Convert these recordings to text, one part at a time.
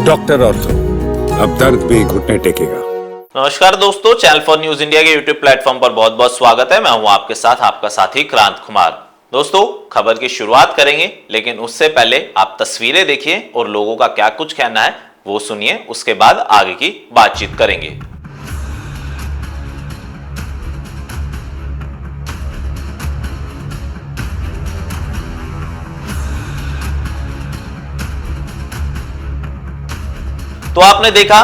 Doctor ortho, अब दर्द भी घुटने टेकेगा। नमस्कार दोस्तों, चैनल फॉर न्यूज इंडिया के यूट्यूब प्लेटफॉर्म पर बहुत बहुत स्वागत है। मैं हूं आपके साथ आपका साथी क्रांत कुमार। दोस्तों, खबर की शुरुआत करेंगे, लेकिन उससे पहले आप तस्वीरें देखिए और लोगों का क्या कुछ कहना है वो सुनिए, उसके बाद आगे की बातचीत करेंगे। तो आपने देखा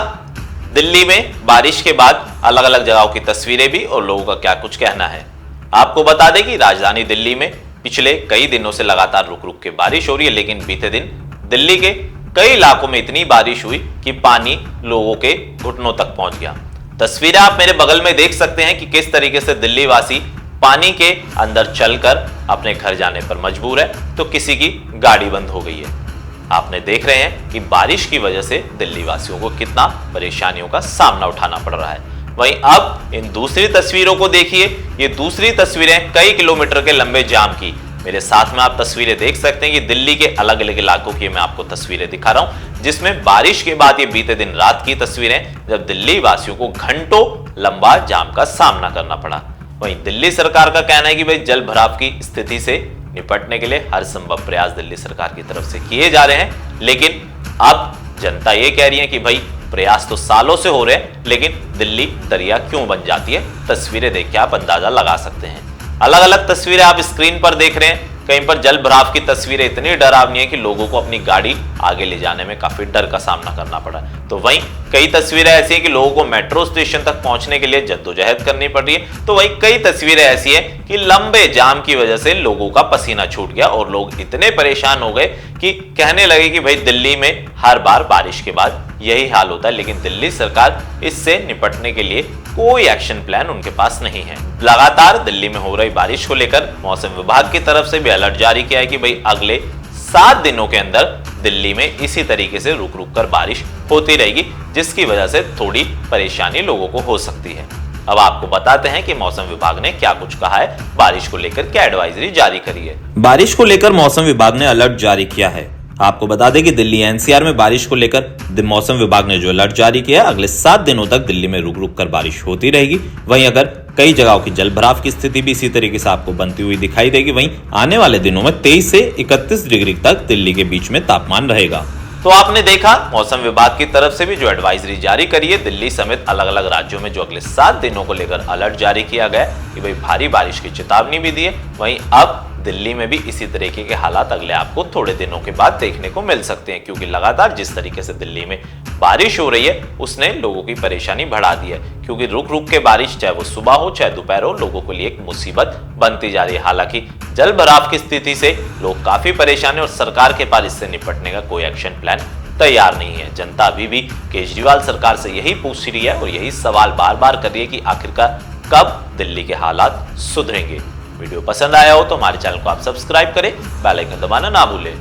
दिल्ली में बारिश के बाद अलग अलग जगहों की तस्वीरें भी और लोगों का क्या कुछ कहना है। आपको बता दें कि राजधानी दिल्ली में पिछले कई दिनों से लगातार रुक रुक के बारिश हो रही है, लेकिन बीते दिन दिल्ली के कई इलाकों में इतनी बारिश हुई कि पानी लोगों के घुटनों तक पहुंच गया। तस्वीरें आप मेरे बगल में देख सकते हैं कि किस तरीके से दिल्ली वासी पानी के अंदर चलकर अपने घर जाने पर मजबूर है, तो किसी की गाड़ी बंद हो गई है। आपने देख रहे हैं कि बारिश की वजह से दिल्ली वासियों को कितना परेशानियों का सामना उठाना पड़ रहा है। वहीं अब इन दूसरी तस्वीरों को देखिए। ये दूसरी तस्वीरें कई किलोमीटर के लंबे जाम की। मेरे साथ में आप तस्वीरें देख सकते हैं कि दिल्ली के अलग अलग इलाकों की मैं आपको तस्वीरें दिखा रहा हूं, जिसमें बारिश के बाद ये बीते दिन रात की तस्वीरें, जब दिल्ली वासियों को घंटों लंबा जाम का सामना करना पड़ा। वहीं दिल्ली सरकार का कहना है कि भाई जल भराव की स्थिति से निपटने के लिए हर संभव प्रयास दिल्ली सरकार की तरफ से किए जा रहे हैं, लेकिन अब जनता ये कह रही है कि भाई प्रयास तो सालों से हो रहे हैं, लेकिन दिल्ली दरिया क्यों बन जाती है। तस्वीरें देख के आप अंदाजा लगा सकते हैं। अलग अलग तस्वीरें आप स्क्रीन पर देख रहे हैं। कहीं पर जल भराव की तस्वीरें इतनी डरावनी है कि लोगों को अपनी गाड़ी आगे ले जाने में काफी डर का सामना करना पड़ा। तो वहीं कई तस्वीरें ऐसी हैं कि लोगों को मेट्रो स्टेशन तक पहुंचने के लिए जद्दोजहद करनी पड़ रही है। तो वहीं कई तस्वीरें ऐसी हैं कि लंबे जाम की वजह से लोगों का पसीना छूट गया और लोग इतने परेशान हो गए कि कहने लगे कि भाई दिल्ली में हर बार बारिश के बाद यही हाल होता है, लेकिन दिल्ली सरकार इससे निपटने के लिए कोई एक्शन प्लान उनके पास नहीं है। लगातार दिल्ली में हो रही बारिश को लेकर मौसम विभाग की तरफ से भी अलर्ट जारी किया है कि भाई अगले 7 दिनों के अंदर दिल्ली में इसी तरीके से रुक रुक कर बारिश होती रहेगी, जिसकी वजह से थोड़ी परेशानी लोगों को हो सकती है। अब आपको बताते हैं कि मौसम विभाग ने क्या कुछ कहा है, बारिश को लेकर क्या एडवाइजरी जारी करी है। बारिश को लेकर मौसम विभाग ने अलर्ट जारी किया है। आपको बता दें कि दिल्ली एनसीआर में बारिश को लेकर मौसम विभाग ने जो अलर्ट जारी किया है, अगले 7 दिनों तक दिल्ली में रुक रुक कर बारिश होती रहेगी। वहीं अगर कई जगहों की जल भराव की स्थिति भी इसी तरीके से आपको बनती हुई दिखाई देगी। वहीं आने वाले दिनों में 23 से 31 डिग्री तक दिल्ली के बीच में तापमान रहेगा। तो आपने देखा मौसम विभाग की तरफ से भी जो एडवाइजरी जारी करी है दिल्ली समेत अलग अलग राज्यों में, जो अगले 7 दिनों को लेकर अलर्ट जारी किया गया कि भाई भारी बारिश की चेतावनी भी दी है। वहीं अब दिल्ली में भी इसी तरीके के हालात अगले आपको थोड़े दिनों के बाद देखने को मिल सकते हैं, क्योंकि लगातार जिस तरीके से दिल्ली में बारिश हो रही है उसने लोगों की परेशानी बढ़ा दी है। क्योंकि रुक रुक के बारिश, चाहे वो सुबह हो चाहे दोपहर हो, लोगों के लिए एक मुसीबत बनती जा रही है। हालांकि जल भराव की स्थिति से लोग काफी परेशान है और सरकार के पास इससे निपटने का कोई एक्शन प्लान तैयार नहीं है। जनता अभी भी केजरीवाल सरकार से यही पूछ रही है और यही सवाल बार बार कर रही है कि आखिरकार कब दिल्ली के हालात सुधरेंगे। वीडियो पसंद आया हो तो हमारे चैनल को आप सब्सक्राइब करें, बेल आइकन दबाना ना भूलें।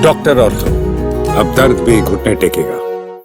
डॉक्टर ऑर्थो, अब दर्द भी घुटने टेकेगा।